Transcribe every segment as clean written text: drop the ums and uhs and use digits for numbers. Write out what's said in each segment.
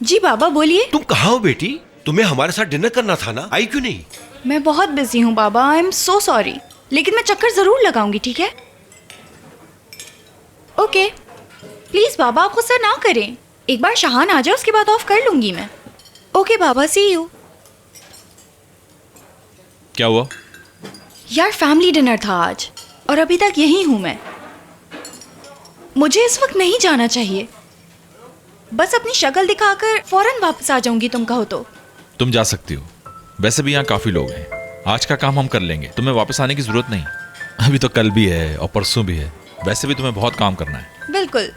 जी बाबा बोलिए। तुम कहाँ हो बेटी? तुम्हें हमारे साथ डिनर करना था ना, आई क्यों नहीं? मैं बहुत बिजी हूँ बाबा, आई एम सो सॉरी, लेकिन मैं चक्कर जरूर लगाऊंगी, ठीक है? ओके प्लीज बाबा, आप गुस्सा ना करें। एक बार शहान आ जाए उसके बाद ऑफ कर लूंगी मैं। ओके बाबा, सी यू। क्या हुआ? यार फैमिली डिनर था आज और अभी तक यहीं हूँ मैं। मुझे इस वक्त नहीं जाना चाहिए, बस अपनी शक्ल दिखाकर फौरन वापस आ जाऊंगी तुम कहो तो। तुम जा सकती हो, वैसे भी यहाँ काफी लोग हैं। आज का काम हम कर लेंगे, तुम्हें वापस आने की जरूरत नहीं। अभी तो कल भी है और परसों भी है, वैसे भी तुम्हें बहुत काम करना है। बिल्कुल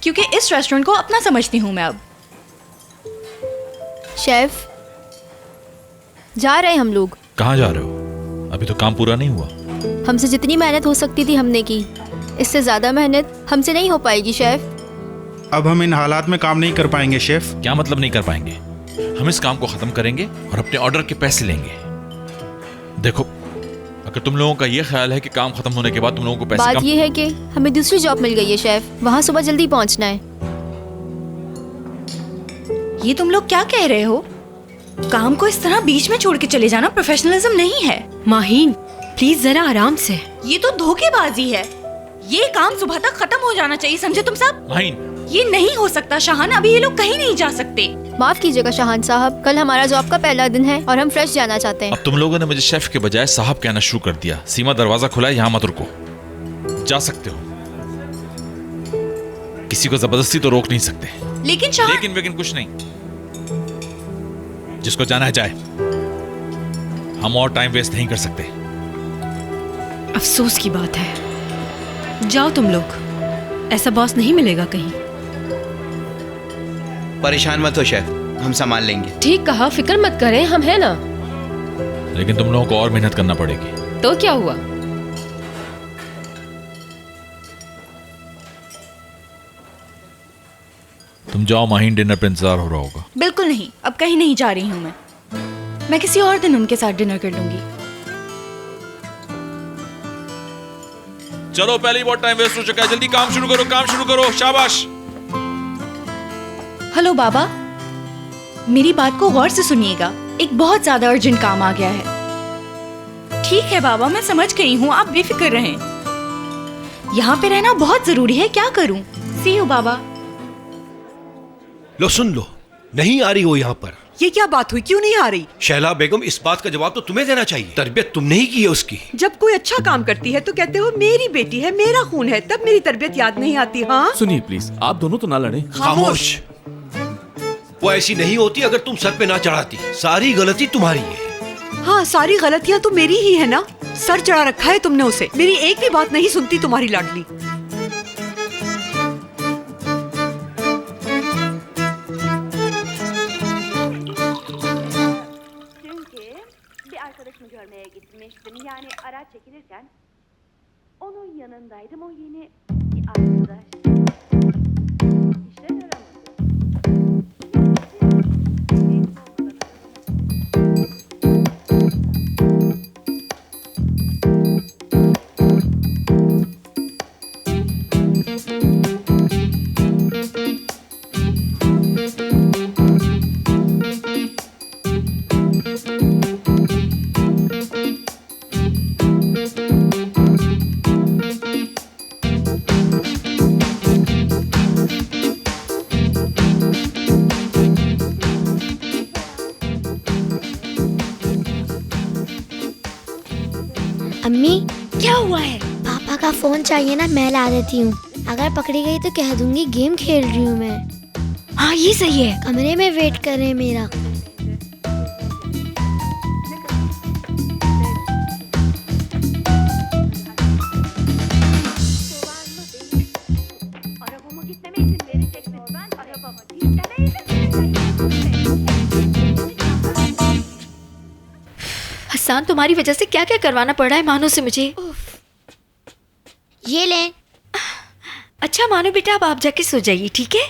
क्योंकि इस रेस्टोरेंट को अपना समझती हूँ मैं अब। शेफ, जा रहे हैं हम लोग। कहाँ जा रहे हो? अभी तो काम पूरा नहीं हुआ। हमसे जितनी मेहनत हो सकती थी हमने की, इससे ज्यादा मेहनत हमसे नहीं हो पाएगी शेफ। अब हम इन हालात में काम नहीं कर पाएंगे शेफ। क्या मतलब नहीं कर पाएंगे? हम इस काम को खत्म करेंगे और अपने ऑर्डर के पैसे लेंगे। देखो, अगर तुम लोगों का ये ख्याल है कि काम खत्म होने के बाद तुम लोगों को पैसे बात ये है कि हमें दूसरी जॉब मिल गई है शेफ, वहाँ सुबह जल्दी पहुँचना है। ये तुम लोग क्या कह रहे हो? काम को इस तरह बीच में छोड़ के चले जाना प्रोफेशनलिज्म नहीं है। माहीन प्लीज जरा आराम से। ये तो धोखेबाजी है। ये काम सुबह तक खत्म हो जाना चाहिए, समझे तुम सब? माहीन, ये नहीं हो सकता शहान, अभी ये लोग कहीं नहीं जा सकते। माफ कीजिएगा शहान साहब, कल हमारा जॉब का पहला दिन है और हम फ्रेश जाना चाहते हैं। अब तुम लोगों ने मुझे शेफ के बजाय साहब कहना शुरू कर दिया। सीमा, दरवाजा खुला है, यहाँ मत रुको। जा सकते हो, किसी को जबरदस्ती तो रोक नहीं सकते। लेकिन शहान, लेकिन कुछ नहीं, जिसको जाना है जाए। हम और टाइम वेस्ट नहीं कर सकते। अफसोस की बात है। जाओ तुम लोग, ऐसा बॉस नहीं मिलेगा कहीं। परेशान मत हो शेफ, हम संभाल लेंगे। ठीक कहा, फिक्र मत करें, हम हैं ना। लेकिन तुम लोगों को और मेहनत करना पड़ेगी। तो क्या हुआ? तुम जाओ, माहीन डिनर पे इंतजार हो रहा होगा। बिल्कुल नहीं, अब कहीं नहीं जा रही हूँ मैं किसी और दिन उनके साथ डिनर कर लूंगी। चलो, पहले ही बहुत टाइम वेस्ट हो चुका है, जल्दी काम शुरू करो, काम शुरू करो, शाबाश। हेलो बाबा, मेरी बात को गौर से सुनिएगा, एक बहुत ज्यादा अर्जेंट काम आ गया है। ठीक है बाबा, मैं समझ गई हूँ, आप बेफिक्र रहें। यहाँ पे रहना बहुत जरूरी है, क्या करूँ? सी यू बाबा। लो सुन लो, नहीं आ रही हो यहाँ पर। ये क्या बात हुई, क्यों नहीं आ रही? शैला बेगम, इस बात का जवाब तो तुम्हें देना चाहिए। तरबियत तुमने ही की है उसकी। जब कोई अच्छा काम करती है तो कहते हो मेरी बेटी है, मेरा खून है, तब मेरी तरबियत याद नहीं आती? हाँ सुनिए प्लीज, आप दोनों तो ना लड़ें। खामोश। वो ऐसी नहीं होती अगर तुम सर पे ना चढ़ाती। सारी गलती तुम्हारी है। हाँ, सारी गलतियाँ तो मेरी ही है ना। सर चढ़ा रखा है तुमने उसे, मेरी एक भी बात नहीं सुनती तुम्हारी लाडली। Arkadaşımı görmeye gitmiştim. Yani araç çekilirken onun yanındaydım. O yeni bir arkadaş. İşe अम्मी, क्या हुआ है? पापा का फोन चाहिए ना, मैं ला देती हूँ। अगर पकड़ी गई तो कह दूंगी गेम खेल रही हूँ मैं। हाँ ये सही है। कमरे में वेट कर रहे हैं मेरा। arabama gitmeme izin vereceksiniz. Ben arabama gitmeme izin Hasan, तुम्हारी वजह से क्या क्या करवाना पड़ रहा है मानो से मुझे। ये लें। अच्छा मानो बेटा, अब आप जाके सो जाइए, ठीक है?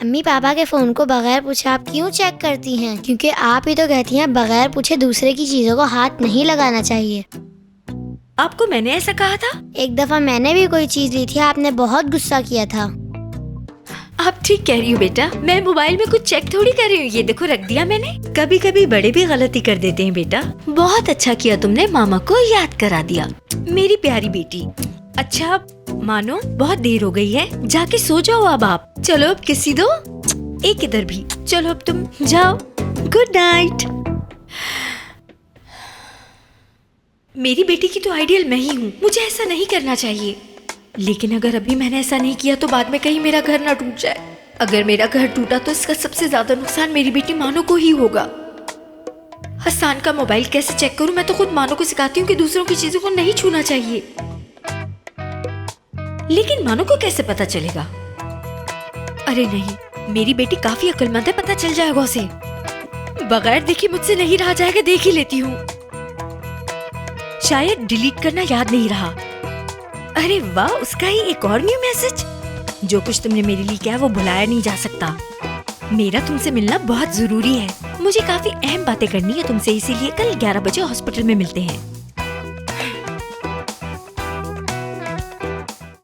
अम्मी, पापा के फोन को बगैर पूछे आप क्यों चेक करती हैं? क्योंकि आप ही तो कहती हैं बगैर पूछे दूसरे की चीजों को हाथ नहीं लगाना चाहिए। आपको मैंने ऐसा कहा था? एक दफा मैंने भी कोई चीज ली थी, आपने बहुत गुस्सा किया था। आप ठीक कह रही हो बेटा, मैं मोबाइल में कुछ चेक थोड़ी कर रही हूँ। ये देखो रख दिया मैंने। कभी कभी बड़े भी गलती कर देते हैं बेटा। बहुत अच्छा किया तुमने मामा को याद करा दिया, मेरी प्यारी बेटी। अच्छा मानो बहुत देर हो गई है, जाके सो जाओ अब आप। चलो अब किसी दो, एक इधर भी। चलो अब तुम जाओ, गुड नाइट। मेरी बेटी की तो आइडियल मैं ही हूँ, मुझे ऐसा नहीं करना चाहिए। लेकिन अगर अभी मैंने ऐसा नहीं किया तो बाद में कहीं मेरा घर ना टूट जाए। अगर मेरा घर टूटा तो इसका सबसे ज्यादा नुकसान मेरी बेटी मानो को ही होगा। हसन का मोबाइल कैसे चेक करूं? मैं तो खुद मानो को सिखाती हूँ कि दूसरों की चीजों को नहीं छूना चाहिए, लेकिन मानो को कैसे पता चलेगा? अरे नहीं, मेरी बेटी काफी अक्लमंद है, पता चल जाएगा उसे। बगैर देखे मुझसे नहीं रहा जाएगा, देख ही लेती हूँ। शायद डिलीट करना याद नहीं रहा। अरे वाह, उसका ही एक और न्यू मैसेज। जो कुछ तुमने मेरे लिए किया वो भुलाया नहीं जा सकता। मेरा तुमसे मिलना बहुत जरूरी है, मुझे काफी अहम बातें करनी है तुमसे, इसीलिए कल 11 बजे हॉस्पिटल में मिलते हैं।